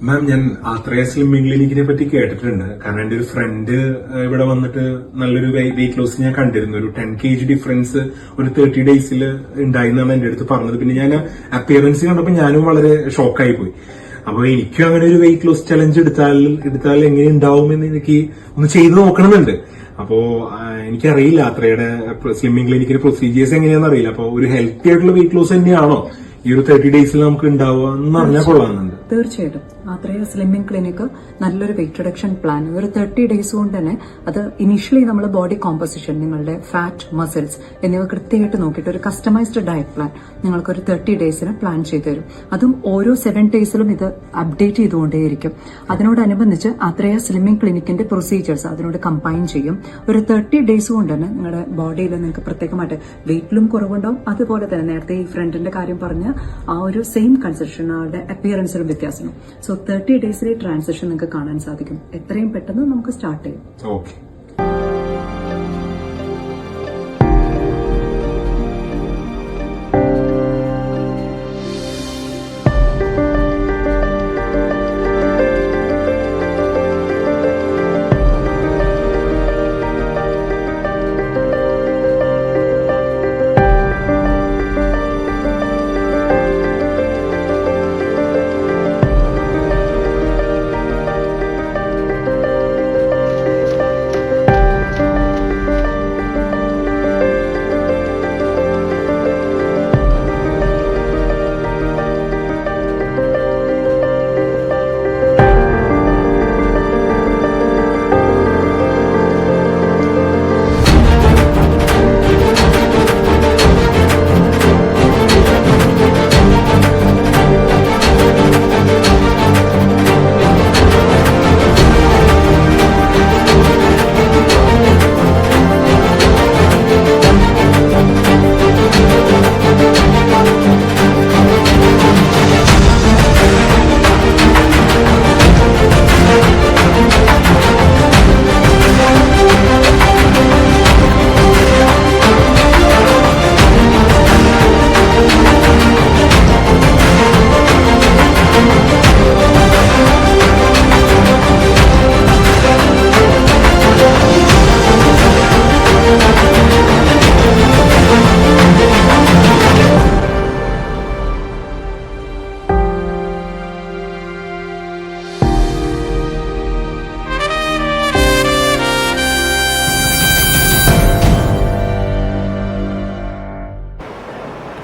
മാം, ഞാൻ ആത്രേയ സ്ലിമ്മിംഗ് ക്ലിനിക്കിനെ പറ്റി കേട്ടിട്ടുണ്ട്. കാരണം എന്റെ ഒരു ഫ്രണ്ട് ഇവിടെ വന്നിട്ട് നല്ലൊരു വെയിറ്റ് ലോസ് ഞാൻ കണ്ടിരുന്നു. ഒരു 10 kg ഡിഫറൻസ് ഒരു 30 ഡേയ്സിൽ ഉണ്ടായിരുന്നാണ് എന്റെ അടുത്ത് പറഞ്ഞത്. പിന്നെ ഞാൻ അപ്പിയറൻസ് കണ്ടപ്പോൾ ഞാനും വളരെ ഷോക്കായി പോയി. അപ്പൊ എനിക്കും അങ്ങനെ ഒരു വെയിറ്റ് ലോസ് ചലഞ്ച് എടുത്താൽ എങ്ങനെ ഉണ്ടാവുമെന്ന് എനിക്ക് ഒന്ന് ചെയ്ത് നോക്കണമെന്നുണ്ട്. അപ്പോ എനിക്കറിയില്ല അത്രയുടെ സ്ലിമ്മിംഗ് ക്ലിനിക്കിന്റെ പ്രൊസീജിയേഴ്സ് എങ്ങനെയാണെന്ന് അറിയില്ല. അപ്പൊ ഒരു ഹെൽത്തി ആയിട്ടുള്ള വെയിറ്റ് ലോസ് തന്നെയാണോ ഈ ഒരു 30 ഡേയ്സിൽ നമുക്ക് ഉണ്ടാവുക എന്ന് അറിഞ്ഞാൽ കൊള്ളാമെന്നുണ്ട്. തീർച്ചയായിട്ടും ആത്രേയ സ്ലിമ്മിംഗ് ക്ലിനിക്ക് നല്ലൊരു വെയിറ്റ് റിഡക്ഷൻ പ്ലാൻ ഒരു 30 ഡേയ്സ് കൊണ്ട് തന്നെ അത് ഇനീഷ്യലി നമ്മൾ ബോഡി കോമ്പോസിഷൻ, നിങ്ങളുടെ ഫാറ്റ്, മസിൽസ് എന്നിവ കൃത്യമായിട്ട് നോക്കിയിട്ട് ഒരു കസ്റ്റമൈസ്ഡ് ഡയറ്റ് പ്ലാൻ നിങ്ങൾക്ക് ഒരു 30 ഡേയ്സിന് പ്ലാൻ ചെയ്തു തരും. അതും ഓരോ 7 ഡേയ്സിലും ഇത് അപ്ഡേറ്റ് ചെയ്തുകൊണ്ടേയിരിക്കും. അതിനോടനുബന്ധിച്ച് ആത്രേയ സ്ലിമ്മിംഗ് ക്ലിനിക്കിന്റെ പ്രൊസീജിയേഴ്സ് അതിനോട് കമ്പൈൻ ചെയ്യും. ഒരു 30 ഡേയ്സ് കൊണ്ട് തന്നെ നിങ്ങളുടെ ബോഡിയിൽ നിങ്ങൾക്ക് പ്രത്യേകമായിട്ട് വെയിറ്റിലും കുറവുണ്ടാവും. അതുപോലെ തന്നെ നേരത്തെ ഈ ഫ്രണ്ടിന്റെ കാര്യം പറഞ്ഞ ആ ഒരു സെയിം കൺസെപ്ഷൻ ആളുടെ അപ്പിയറൻസിലും വ്യത്യാസം. സോ 30 ഡേയ്സിലെ ട്രാൻസിഷൻ നിങ്ങൾക്ക് കാണാൻ സാധിക്കും. എത്രയും പെട്ടെന്ന് നമുക്ക് സ്റ്റാർട്ട് ചെയ്യാം. ഓക്കെ.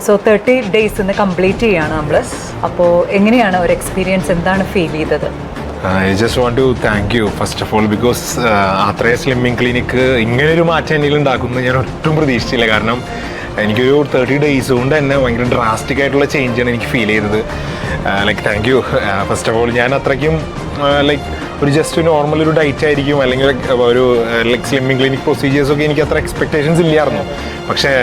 സോ 30 ഡേയ്സ് ഇന്ന് കംപ്ലീറ്റ് ചെയ്യാണ് നമ്മൾ. അപ്പോൾ എങ്ങനെയാണ് ഒരു എക്സ്പീരിയൻസ്, എന്താണ് ഫീൽ ചെയ്തത്? I just want to thank you first of all because Athreya slimming clinic ഇങ്ങനൊരു മാറ്റം എന്നിൽ ഉണ്ടാക്കുന്നത് ഞാൻ ഒട്ടും പ്രതീക്ഷിച്ചില്ല. കാരണം എനിക്കൊരു 30 ഡേയ്സ് കൊണ്ട് തന്നെ ഭയങ്കര ഡ്രാസ്റ്റിക് ആയിട്ടുള്ള ചേഞ്ചാണ് എനിക്ക് ഫീൽ ചെയ്തത്. Like thank you first of all. ഞാൻ അത്രയ്ക്കും ലൈക്ക് ഒരു ജസ്റ്റ് നോർമൽ ഒരു ഡയറ്റ് ആയിരിക്കും അല്ലെങ്കിൽ ഒരു ലൈക്ക് സ്ലിമ്മിംഗ് ക്ലിനിക് പ്രൊസീജിയേഴ്സൊക്കെ എനിക്ക് അത്ര എക്സ്പെക്ടേഷൻസ് ഇല്ലായിരുന്നു. പക്ഷേ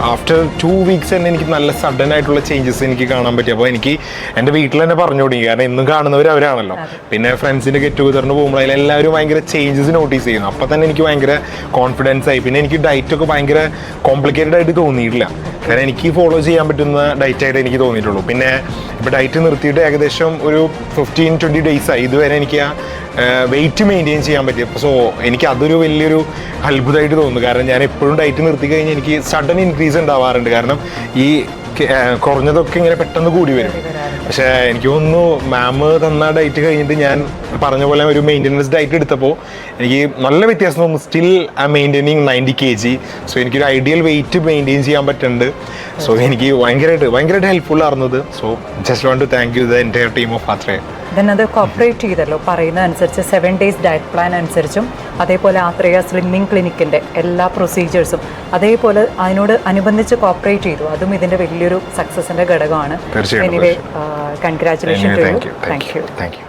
ആഫ്റ്റർ 2 വീക്സ് തന്നെ എനിക്ക് നല്ല സഡൻ ആയിട്ടുള്ള ചേഞ്ചസ് എനിക്ക് കാണാൻ പറ്റി. അപ്പോൾ എനിക്ക് എൻ്റെ വീട്ടിൽ തന്നെ പറഞ്ഞു തുടങ്ങി. കാരണം എന്നും കാണുന്നവർ അവരാണല്ലോ. പിന്നെ ഫ്രണ്ട്സിൻ്റെ ഗെറ്റ് ടുഗദറിന് പോകുമ്പോൾ അതിലെല്ലാവരും ഭയങ്കര ചേഞ്ചസ് നോട്ടീസ് ചെയ്യുന്നു. അപ്പോൾ തന്നെ എനിക്ക് ഭയങ്കര കോൺഫിഡൻസ് ആയി. പിന്നെ എനിക്ക് ഡയറ്റൊക്കെ ഭയങ്കര കോംപ്ലിക്കേറ്റഡ് ആയിട്ട് തോന്നിയിട്ടില്ല. കാരണം എനിക്ക് ഫോളോ ചെയ്യാൻ പറ്റുന്ന ഡയറ്റായിട്ട് എനിക്ക് തോന്നിയിട്ടുള്ളൂ. പിന്നെ ഇപ്പോൾ ഡയറ്റ് നിർത്തിയിട്ട് ഏകദേശം ഒരു 15-20 ഡേയ്സ് ആയി. ഇതുവരെ എനിക്ക് ആ വെയിറ്റ് മെയിൻറ്റെയിൻ ചെയ്യാൻ പറ്റി. സോ എനിക്ക് അതൊരു വലിയൊരു അത്ഭുതമായിട്ട് തോന്നുന്നു. കാരണം ഞാൻ എപ്പോഴും ഡയറ്റ് നിർത്തി കഴിഞ്ഞാൽ എനിക്ക് സഡൻ ഇൻക്രീസ് ഉണ്ടാവാറുണ്ട്. കാരണം ഈ കുറഞ്ഞതൊക്കെ ഇങ്ങനെ പെട്ടെന്ന് കൂടി വരും. പക്ഷേ എനിക്ക് തോന്നുന്നു മാം തന്ന ഡയറ്റ് കഴിഞ്ഞിട്ട് ഞാൻ പറഞ്ഞ പോലെ ഒരു മെയിൻ്റെനൻസ് ഡയറ്റ് എടുത്തപ്പോൾ എനിക്ക് നല്ല വ്യത്യാസം തോന്നുന്നു. Still I maintaining 90 kg. So എനിക്കൊരു ഐഡിയൽ വെയിറ്റ് മെയിൻറ്റെയിൻ ചെയ്യാൻ പറ്റുന്നുണ്ട്. സോ എനിക്ക് ഭയങ്കരമായിട്ട് ഹെൽപ്ഫുൾ ആയിരുന്നത്. So just want to thank you the entire team of Athreya. അത് കോപ്പറേറ്റ് ചെയ്തല്ലോ പറയുന്ന അനുസരിച്ച് 7 ഡേയ്സ് ഡയറ്റ് പ്ലാൻ അനുസരിച്ചും അതേപോലെ ആത്രേയ സ്ലിമ്മിംഗ് ക്ലിനിക്കിൻ്റെ എല്ലാ പ്രൊസീജിയേഴ്സും അതേപോലെ അതിനോട് അനുബന്ധിച്ച് കോപ്പറേറ്റ് ചെയ്തു. അതും ഇതിൻ്റെ വലിയൊരു സക്സസിൻ്റെ ഘടകമാണ്. Anyway congratulation to you. Thank U.